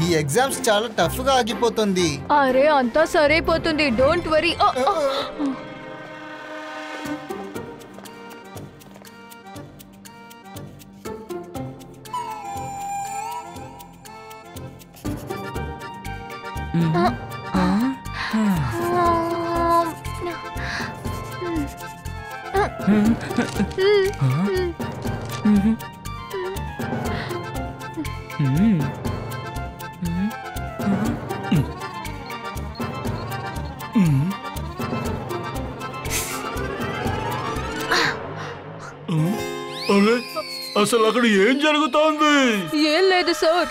ఈ ఎగ్జామ్స్ చాలా టఫ్ గా ఆగిపోతుంది. అరే అంతా సరైపోతుంది, డోంట్ వరీ. అసలు అక్కడ ఏం జరుగుతోంది? ఏం లేదు sir.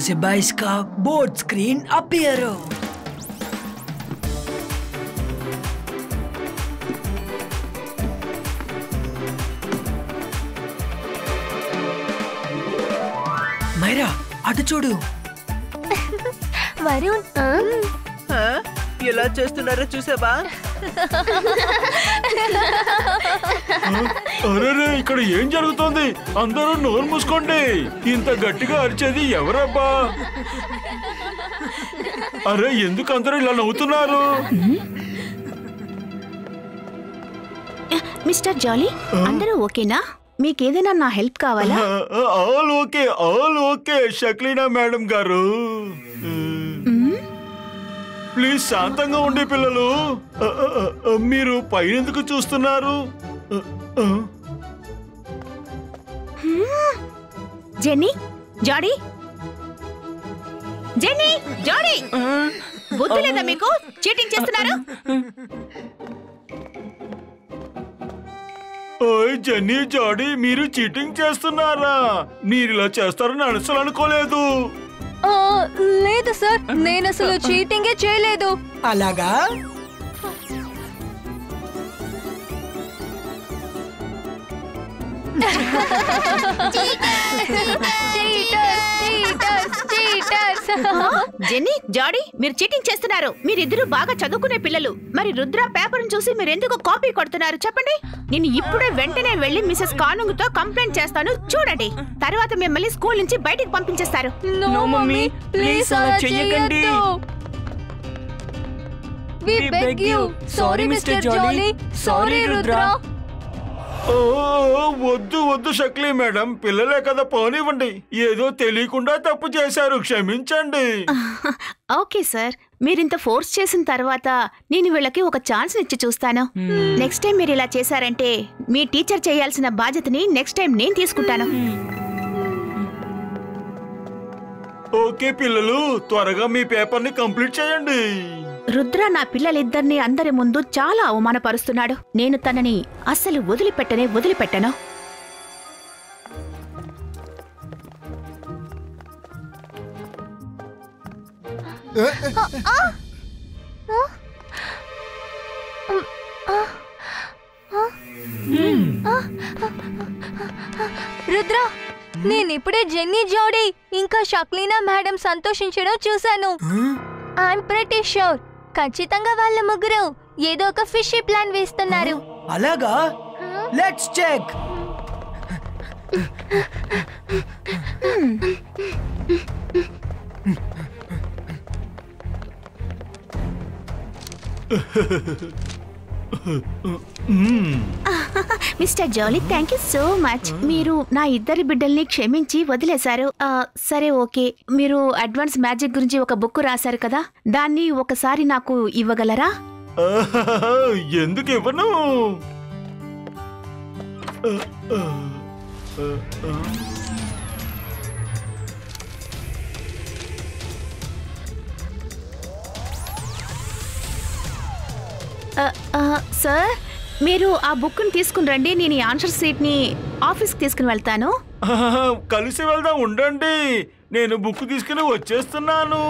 Zebaiska board screen appear. Maira అటు చూడు. వరుణ్ ఎలా చేస్తున్నారో చూసావా? అరే ఇక్కడ ఏం జరుగుతోంది? అందరూ నోరు మూసుకోండి. ఇంత గట్టిగా అరిచేది ఎవరబ్బా? అరే ఎందుకు అందరూ ఇలా నవ్వుతున్నారు? మిస్టర్ జాలీ, అందరూ ఓకేనా? మీకేదైనా నా హెల్ప్ కావాలా? ఆల్ ఓకే షక్లీనా మేడం గారు. ప్లీజ్ శాంతంగా ఉండి పిల్లలు. మీరు పైనెందుకు చూస్తున్నారు? జెన్నీ, జాడీ, జెన్నీ, జాడీ, బుద్ధి లేదా మీకు? చీటింగ్ చేస్తున్నారు. ఓయ్ జెన్నీ, జాడీ, మీరు చీటింగ్ చేస్తున్నారా? మీరు ఇలా చేస్తారని అసలు అనుకోలేదు. లేదు సార్, నేను అసలు చీటింగే చేయలేదు. అలాగా? జెన్నీ, జాడీ, మీరు చీటింగ్ చేస్తున్నారు. మీరిద్దరు బాగా చదువుకునే పిల్లలు. మరి రుద్ర పేపర్ చూసి మీరు ఎందుకు కాపీ కొడుతున్నారు చెప్పండి. నేను ఇప్పుడే వెంటనే వెళ్లి మిసెస్ కానుంగ్ తో కంప్లైంట్ చేస్తాను. చూడండి, తర్వాత మిమ్మల్ని స్కూల్ నుంచి బయటికి పంపించేస్తారు. నో మమ్మీ, ప్లీజ్ అలా చేయకండి. We beg you. Sorry Mr. Jolly. Sorry Rudra. వద్దు షక్లీ మేడం, పిల్లలే కదా, పోనివ్వండి. ఏదో తెలియకుండా తప్పు చేశారు, క్షమించండి. ఓకే సార్, మీరింత ఫోర్స్ చేసిన తర్వాత నేను వీళ్ళకి ఒక ఛాన్స్ ఇచ్చి చూస్తాను. నెక్స్ట్ టైం మీరు ఇలా చేశారంటే మీ టీచర్ చేయాల్సిన బాధ్యతని నెక్స్ట్ టైం నేను తీసుకుంటాను. ఓకే పిల్లలు, త్వరగా మీ పేపర్ ని కంప్లీట్ చేయండి. రుద్ర నా పిల్లలిద్దరినీ అందరి ముందు చాలా అవమానపరుస్తున్నాడు. నేను తనని అస్సలు వదిలిపెట్టను. రుద్ర, నేనిప్పుడే జెన్నీ, జాడీ ఇంకా షక్లీనా మేడం సంతోషించడం చూశాను. ఐఎమ్ ప్రెటీ ష్యూర్ ఖచ్చితంగా వాళ్ళ ముగ్గురు ఏదో ఒక ఫిషీ ప్లాన్ వేస్తున్నారు. అలాగా? Let's check. Mister Jolly, thank you so much. మీరు నా ఇద్దరి బిడ్డల్ని క్షమించి వదిలేశారు. సరే ఓకే, మీరు అడ్వాన్స్ మ్యాజిక్ గురించి ఒక బుక్ రాశారు కదా, దాన్ని ఒకసారి నాకు ఇవ్వగలరా? ఎందుకు ఇవ్వను? సార్, మీరు ఆ బుక్ని తీసుకుని రండి. నేను ఈ ఆన్సర్ షీట్ని ఆఫీస్కి తీసుకుని వెళ్తాను. కలిసి వెళ్దాం, ఉండండి. నేను బుక్ తీసుకుని వచ్చేస్తున్నాను.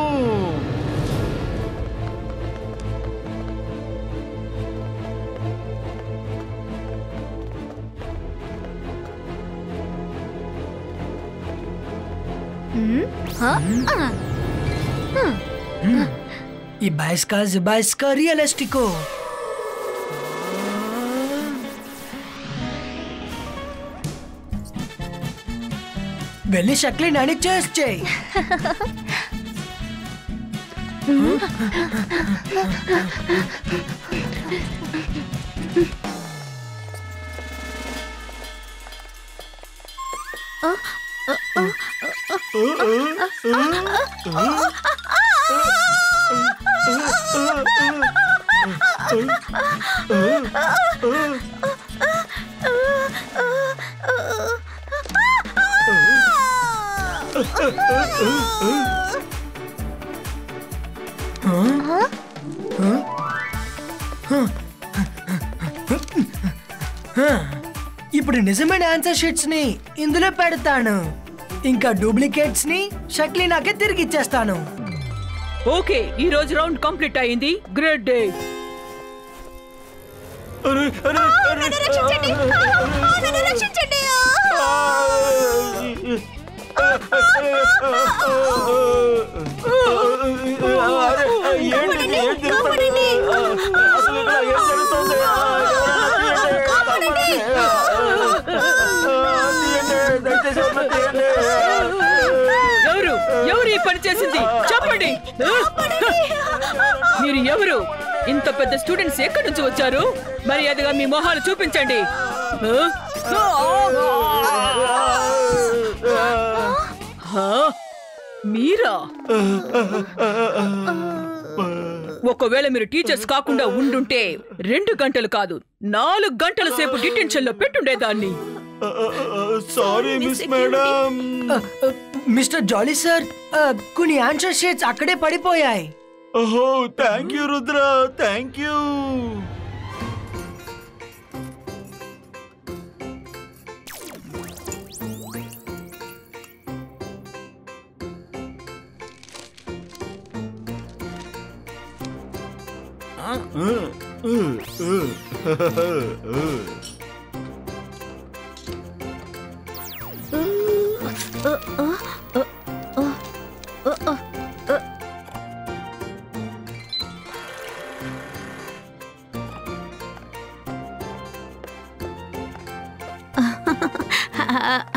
ఈ బాయిస్కా రియలిస్టికో. వెళ్ళి షక్లీనాని చేసి చేయి. ఇప్పుడు నిజమైన ఆన్సర్ షీట్స్ ని ఇందులో పెడతాను. ఇంకా డూప్లికేట్స్ ని షక్లీనాకే తిరిగి ఇచ్చేస్తాను. ఓకే, ఈ రోజు రౌండ్ కంప్లీట్ అయింది. Great day. ఎవరు ఈ పని చేసింది చెప్పండి. మీరు ఎవరు? ఇంత పెద్ద స్టూడెంట్స్ ఎక్కడి నుంచి వచ్చారు? మర్యాదగా మీ మొహాలు చూపించండి. మీరా? ఒకవేళ మీరు టీచర్స్ కాకుండా ఉండుంటే 2 గంటలు కాదు 4 గంటల సేపు డిటెన్షన్ లో పెట్టుండేదాన్ని. Sorry miss madam. Mister Jolly sir, కొన్ని ఆన్సర్ షీట్స్ అక్కడే పడిపోయాయి. ఓహో, thank you Rudra, thank you.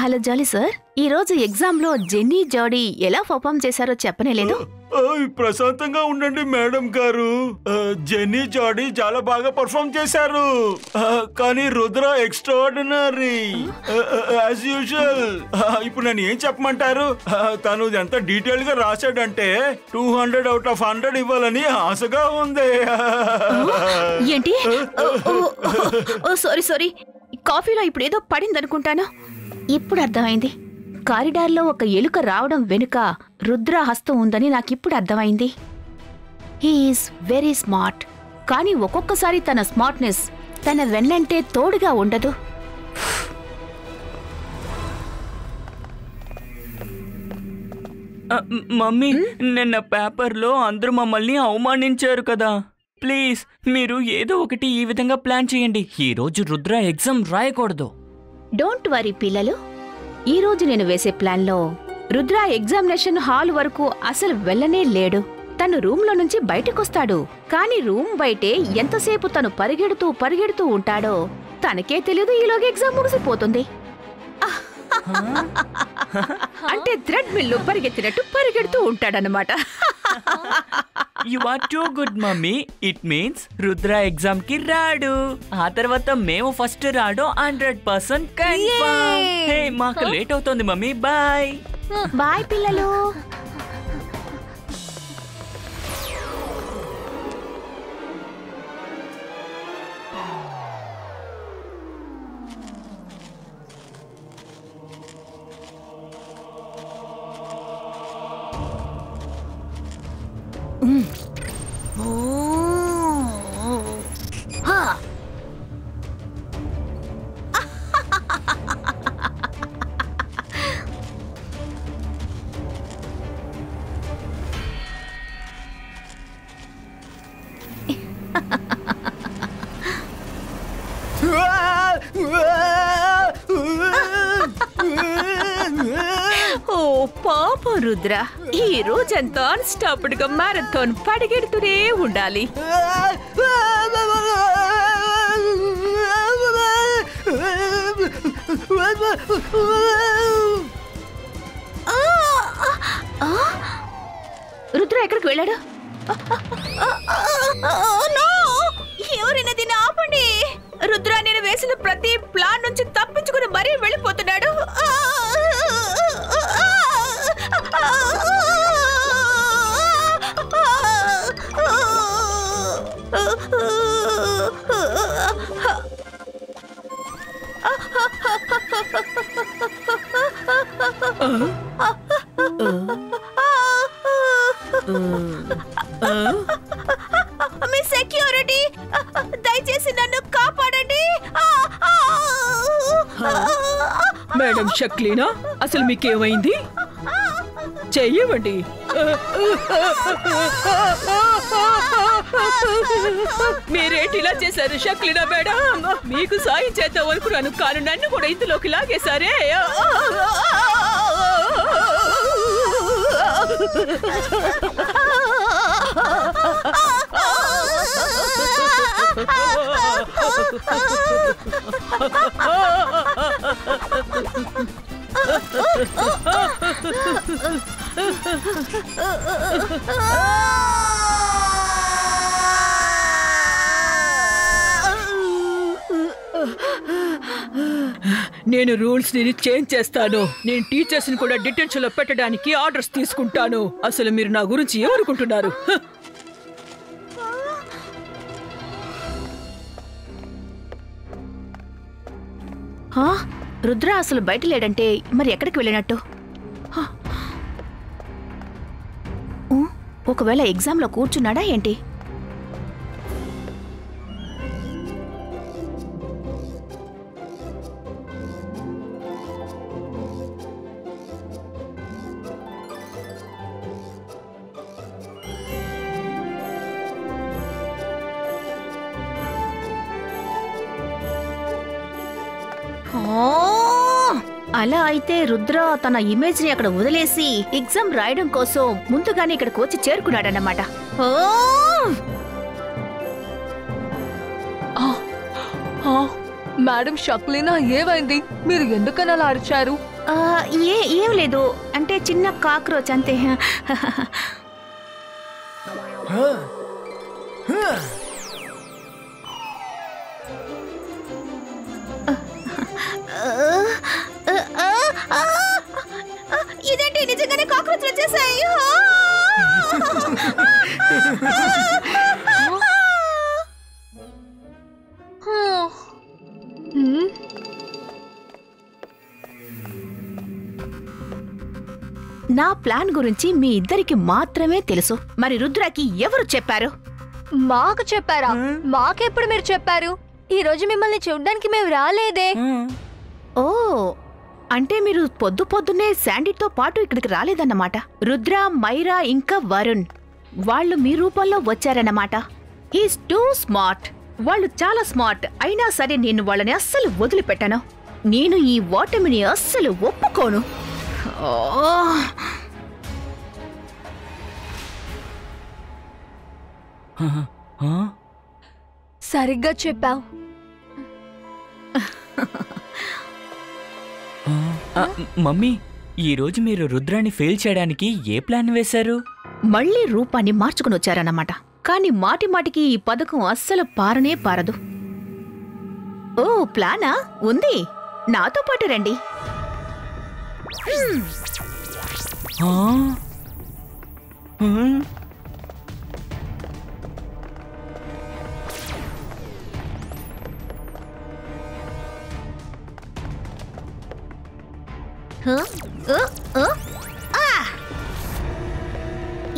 Hello Jolly sir, ఈ రోజు ఎగ్జామ్ లో జెన్నీ జాడీ ఎలా పర్ఫార్మ్ చేశారో చెప్పనేలేదు. ప్రశాంతంగా ఉండండి మేడం గారు. జెన్నీ జాడీ చాలా బాగా పర్ఫార్మ్ చేశారు. కానీ రుద్ర ఎక్స్ట్రాఆర్డినరీ యాజ్ యూజువల్. ఇప్పుడు నేను ఏం చెప్పమంటారు? తను ఎంత డీటెయిల్ గా రాశాడంటే 200 out of 100 ఇవ్వాలని ఆశగా ఉంది. ఏంటి? సారీ, కాఫీలో ఇప్పుడు ఏదో పడింది అనుకుంటాను. ఇప్పుడు అర్థమైంది. కారిడార్లో ఒక ఎలుక రావడం వెనుక రుద్ర హస్తం ఉందని నాకిప్పుడు అర్థమైంది. He is very smart. కానీ ఒక్కొక్కసారి తన స్మార్ట్నెస్ తన వెన్నంటే తోడుగా ఉండదు. మమ్మీ, నిన్న పేపర్లో అందరూ మమ్మల్ని అవమానించారు కదా. ప్లీజ్ మీరు ఏదో ఒకటి ఈ విధంగా ప్లాన్ చేయండి. ఈ రోజు రుద్ర ఎగ్జామ్ రాయకూడదు. డోంట్ వరీ పిల్లలు, ఈ రోజు నేను వేసే ప్లాన్లో రుద్ర ఎగ్జామినేషన్ హాల్ వరకు అసలు వెళ్ళనే లేడు. తను రూమ్లో నుంచి బయటకొస్తాడు. కానీ రూమ్ బయటే ఎంతసేపు తను పరిగెడుతూ ఉంటాడో తనకే తెలియదు. ఈలోగా ఎగ్జామ్ ముగిసిపోతుంది. అంటే థ్రెడ్ మిల్లు పరిగెత్తినట్టు పరిగెడుతూ ఉంటాడనమాట. You are too good mummy. It means Rudra exam కి రాడు. ఆ తర్వాత మేము ఫస్ట్ రాడు 100% కన్ఫర్మ్. హే, మాకు లేట్ అవుతోంది మమ్మీ. బాయ్ బాయ్ పిల్లలు. పాపం రుద్ర, ఈ రోజంతా అన్‌స్టాప్డ్ గా మారథాన్ పరిగెడుతూనే ఉండాలి. రుద్ర ఎక్కడికి వెళ్ళాడు? ఎవరైనా దీన్ని ఆపండి. రుద్ర నేను వేసిన ప్రతి ప్లాన్ నుంచి తప్పించుకుని మరీ వెళ్ళిపోతున్నాడు. మీ సెక్యూరిటీ, దయచేసి నన్ను కాపాడండి. మేడం షక్లీనా, అసలు మీకేమైంది? చెయ్యవండి. మీరేంటి ఇలా చేశారు షక్లీనా మేడం? మీకు సాయం చేద్దాం అనుకున్నాను, కానీ నన్ను కూడా ఇందులోకి లాగేశారే. నేను రూల్స్ ని చేంజ్ చేస్తాను. నేను టీచర్స్ ని కూడా డిటెన్షన్ లో పెట్టడానికి ఆర్డర్స్ తీసుకుంటాను. అసలు మీరు నా గురించి ఏమనుకుంటున్నారు? రుద్ర అసలు బయట లేడంటే మరి ఎక్కడికి వెళ్ళినట్టు? ఒకవేళ ఎగ్జామ్ లో కూర్చున్నాడా ఏంటి? అలా అయితే రుద్ర తన ఇమేజ్ ని అక్కడ వదిలేసి ఎగ్జామ్ రాయడం కోసం ముందుగానే ఇక్కడికి వచ్చి చేరుకున్నాడన్నమాట. మేడం షక్లీనా, ఏమైంది? మీరు ఎందుకని అలా అరిచారు? ఏం లేదు, అంటే చిన్న కాక్రోచ్ అంతే. ఇదేంటి, నిజంగానే కాక్రోచ్లు వచ్చేసాయి. నా ప్లాన్ గురించి మీ ఇద్దరికి మాత్రమే తెలుసు. మరి రుద్రకి ఎవరు చెప్పారు? మాకు చెప్పారా? మాకెప్పుడు మీరు చెప్పారు? ఈ రోజు మిమ్మల్ని చూడ్డానికి మేము రాలేదే. ఓ, అంటే మీరు పొద్దు పొద్దున్నే శాండీతో పాటు ఇక్కడికి రాలేదన్నమాట. రుద్ర, మైరా ఇంకా వరుణ్ వాళ్ళు మీ రూపంలో వచ్చారన్నమాట. Is two smart. వాళ్ళు చాలా స్మార్ట్. అయినా సరే నేను వాళ్ళని అస్సలు వదిలిపెట్టాను. నేను ఈ ఓటమిని అస్సలు ఒప్పుకోను. సరిగ్గా చెప్పావు. మమ్మీ, ఈ రోజు మీరు రుద్రాన్ని ఫెయిల్ చేయడానికి ఏ ప్లాన్ వేశారు? మళ్ళీ రూపాన్ని మార్చుకుని వచ్చారన్నమాట. కానీ మాటి మాటికి ఈ పథకం అస్సలు పారనే పారదు. ఓ, ప్లానా ఉంది. నాతో పాటు రండి.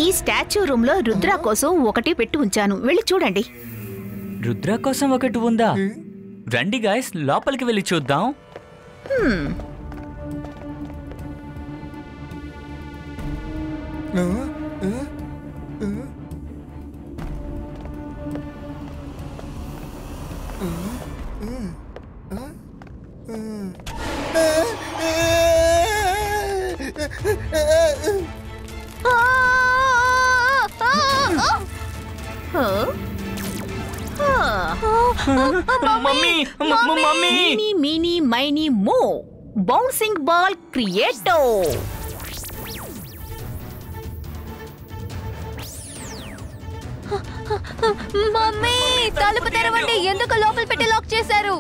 ఈ స్టాచ్యూ రూమ్ లో రుద్ర కోసం ఒకటి పెట్టి ఉంచాను, వెళ్ళి చూడండి. రుద్ర కోసం ఒకటి ఉందా? రండి గాయస్, లోపలికి వెళ్ళి చూద్దాం. మమ్మీ మమ్మీ మినీ మినీ మైనీ మో బౌన్సింగ్ బాల్ క్రియేటో. మమ్మీ తలుపు తెరవండి. ఎందుకు లోపల పెట్టి లాక్ చేశారు?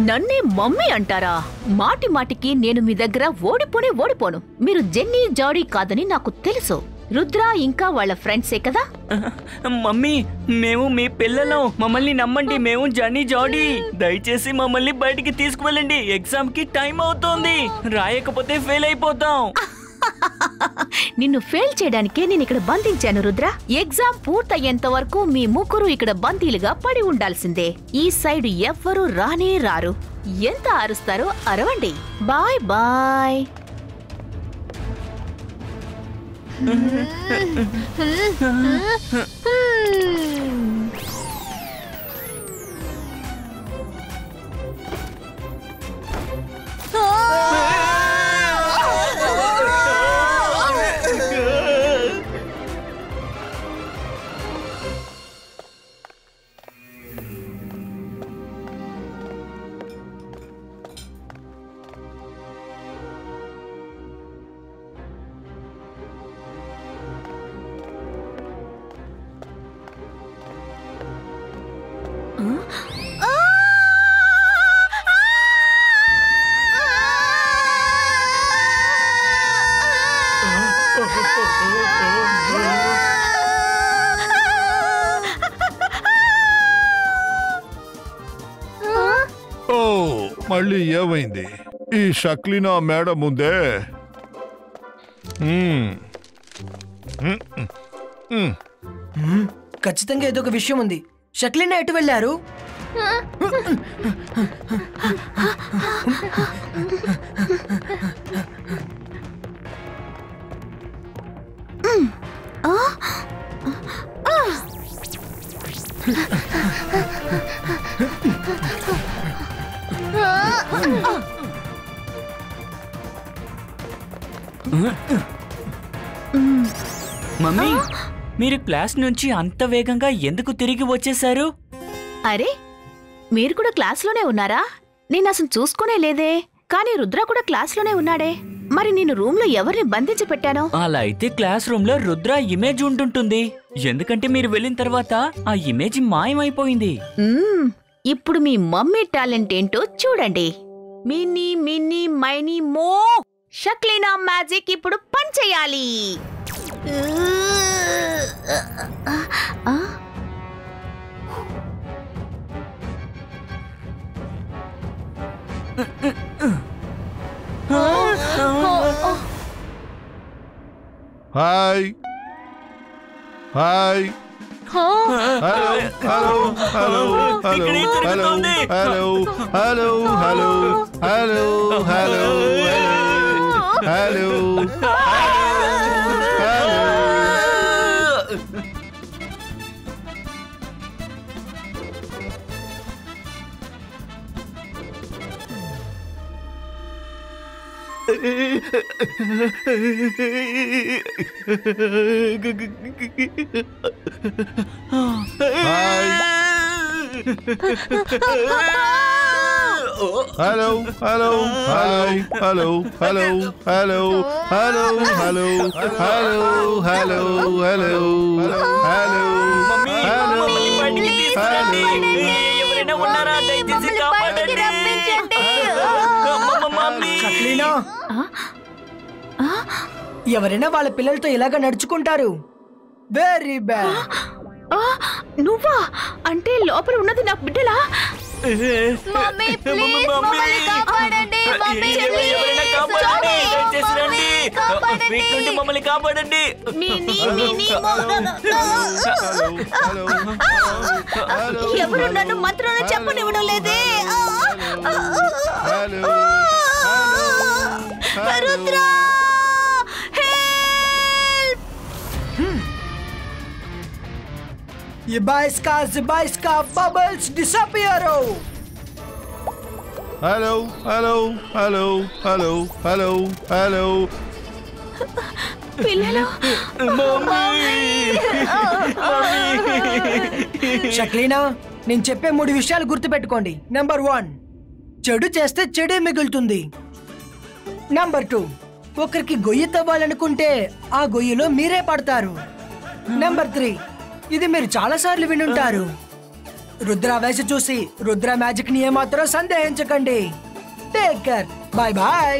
నన్నే మమ్మీ అంటారా? మాటి మాటికి నేను మీ దగ్గర ఓడిపోను. మీరు జెన్నీ జాడీ కాదని నాకు తెలుసు. రుద్ర ఇంకా వాళ్ళ ఫ్రెండ్సే కదా? మమ్మీ మేము మీ పిల్లలం, మమ్మల్ని నమ్మండి. మేము జన్నీ జాడీ. దయచేసి మమ్మల్ని బయటికి తీసుకువెళ్ళండి. ఎగ్జామ్ కి టైం అవుతోంది. రాయకపోతే ఫెయిల్ అయిపోతాం. నిన్ను ఫెయిల్ చేయడానికే నేను ఇక్కడ బంధించాను రుద్ర. ఎగ్జామ్ పూర్తయ్యేంత వరకు మీ ముగ్గురు ఇక్కడ బందీలుగా పడి ఉండాల్సిందే. ఈ సైడ్ ఎవ్వరూ రానే రారు. ఎంత అరుస్తారో అరవండి. Bye bye. మళ్ళీ ఏమైంది? ఈ షక్లీనా మేడం ముందే ఖచ్చితంగా ఏదో ఒక విషయం ఉంది. షక్లీనా ఎటు వెళ్ళారు? మమ్మీ మీరు క్లాస్ నుంచి అంత వేగంగా ఎందుకు తిరిగి వచ్చేశారు? అరే మీరు కూడా క్లాస్లోనే ఉన్నారా? నేను అసలు చూసుకునే లేదే. కానీ రుద్ర కూడా క్లాస్లోనే ఉన్నాడే. మరి నేను రూమ్ లో ఎవరిని బంధించి పెట్టానో? అలా అయితే క్లాస్ రూమ్ లో రుద్ర ఇమేజ్ ఉంటుంటుంది. ఎందుకంటే మీరు వెళ్ళిన తర్వాత ఆ ఇమేజ్ మాయమైపోయింది. ఇప్పుడు మీ మమ్మీ టాలెంట్ ఏంటో చూడండి. మినీ మినీ మైనీ మో షక్లీనా మ్యాజిక్ ఇప్పుడు పని చేయాలి. Hi hi hello hello hello hello hello hello hello hello hello hello hello Hello, hello, hi, hello, hello, hello, hello, hello, hello, hello, hello, hello, షక్లీనా, ఎవరైనా వాళ్ళ పిల్లలతో ఇలాగ నడుచుకుంటారు? Very bad. నువ్వా? అంటే లోపల ఉన్నది నా బిడ్డలా? మమ్మీ ప్లీజ్ మమ్మల్ని కాపాడండి. మమ్మీ మమ్మల్ని కాపాడండి. ఎవరు నన్ను మంత్రాలు చెప్పనివ్వడం లేదే. Rudra Zibaiska bubbles disappear. Hello, hello, hello, hello, hello, hello, పిల్లలు షక్లీనా, నేను చెప్పే 3 విషయాలు గుర్తుపెట్టుకోండి. నెంబర్ 1, చెడు చేస్తే చెడే మిగులుతుంది. నెంబర్ 2, ఒకరికి గొయ్యి తవ్వాలనుకుంటే ఆ గొయ్యిలో మీరే పడతారు. నెంబర్ 3, ఇది మీరు చాలా సార్లు వినుంటారు, రుద్ర వేసి చూసి రుద్ర మ్యాజిక్ ని ఏమాత్రం సందేహించకండి. Take care, bye bye.